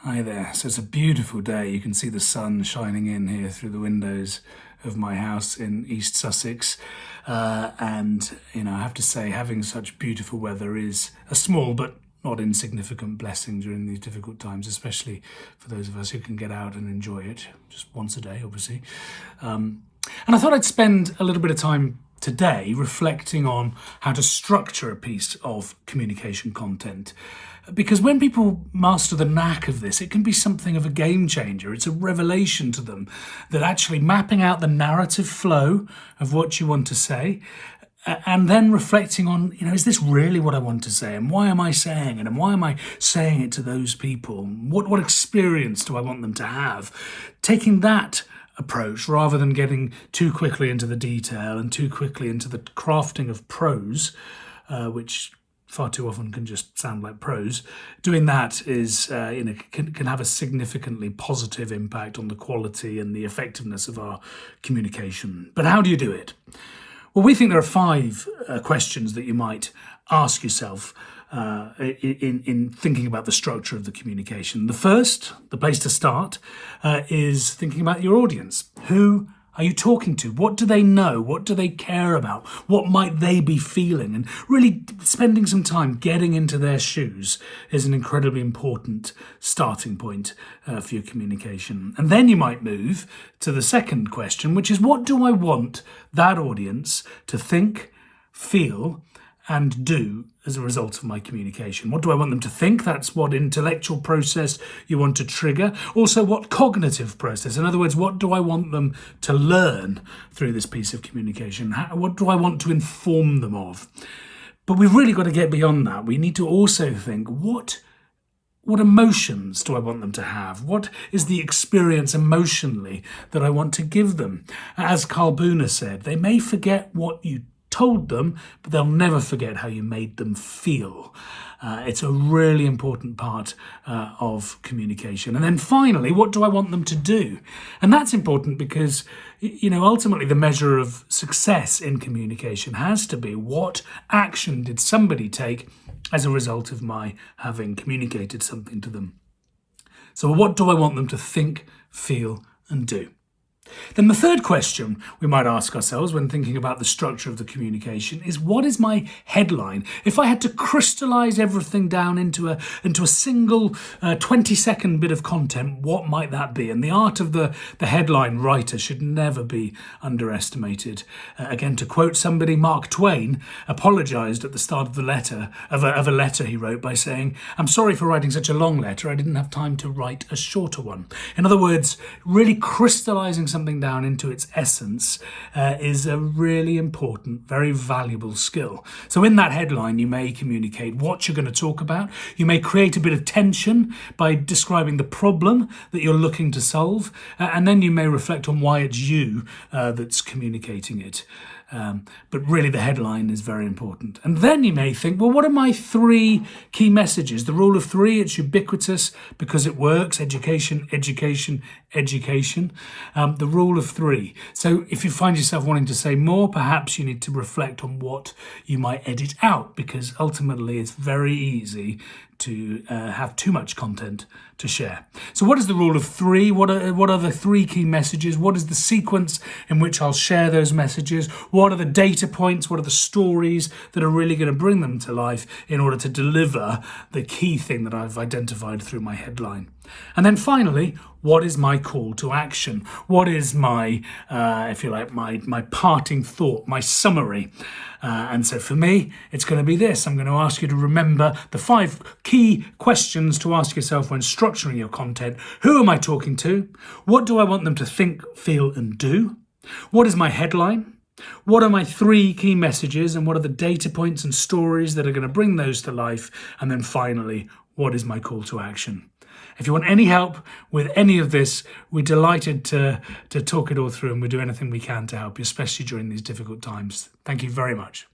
Hi there. So it's a beautiful day. You can see the sun shining in here through the windows of my house in East Sussex. And I have to say, having such beautiful weather is a small but not insignificant blessing during these difficult times, especially for those of us who can get out and enjoy it just once a day, obviously. And I thought I'd spend a little bit of time today reflecting on how to structure a piece of communication content. Because when people master the knack of this, it can be something of a game changer. It's a revelation to them that actually mapping out the narrative flow of what you want to say and then reflecting on, is this really what I want to say? And why am I saying it? And why am I saying it to those people? What experience do I want them to have? Taking that approach rather than getting too quickly into the detail and too quickly into the crafting of prose, which far too often can just sound like prose. Doing that is, can have a significantly positive impact on the quality and the effectiveness of our communication. But how do you do it? Well, we think there are 5 questions that you might ask yourself in thinking about the structure of the communication. The first, the place to start, is thinking about your audience. Who are you talking to? What do they know? What do they care about? What might they be feeling? And really spending some time getting into their shoes is an incredibly important starting point for your communication. And then you might move to the second question, which is, what do I want that audience to think, feel, and do as a result of my communication? What do I want them to think? That's what intellectual process you want to trigger. Also, what cognitive process? In other words, what do I want them to learn through this piece of communication? What do I want to inform them of? But we've really got to get beyond that. We need to also think, what emotions do I want them to have? What is the experience emotionally that I want to give them? As Carl Booner said, they may forget what you told them, but they'll never forget how you made them feel. It's a really important part of communication. And then finally, what do I want them to do? And that's important because, ultimately the measure of success in communication has to be, what action did somebody take as a result of my having communicated something to them? So what do I want them to think, feel, and do? Then the third question we might ask ourselves when thinking about the structure of the communication is, what is my headline? If I had to crystallize everything down into a single 20-second bit of content, what might that be? And the art of the headline writer should never be underestimated. Again, to quote somebody, Mark Twain apologized at the start of a letter he wrote by saying, "I'm sorry for writing such a long letter. I didn't have time to write a shorter one." In other words, really crystallizing something down into its essence is a really important, very valuable skill. So in that headline, you may communicate what you're going to talk about. You may create a bit of tension by describing the problem that you're looking to solve, and then you may reflect on why it's you that's communicating it. But really the headline is very important. And then you may think, well, what are my 3 key messages? The rule of 3, it's ubiquitous because it works. Education, education, education. The rule of 3. So if you find yourself wanting to say more, perhaps you need to reflect on what you might edit out, because ultimately it's very easy to have too much content to share. So what is the rule of 3? What are the 3 key messages? What is the sequence in which I'll share those messages? What are the data points? What are the stories that are really going to bring them to life in order to deliver the key thing that I've identified through my headline? And then finally, what is my call to action? What is my, if you like, my parting thought, my summary? And so for me, it's going to be this. I'm going to ask you to remember the 5 key questions to ask yourself when structuring your content. Who am I talking to? What do I want them to think, feel, and do? What is my headline? What are my 3 key messages, and what are the data points and stories that are going to bring those to life? And then finally, what is my call to action? If you want any help with any of this, we're delighted to talk it all through, and we'll do anything we can to help you, especially during these difficult times. Thank you very much.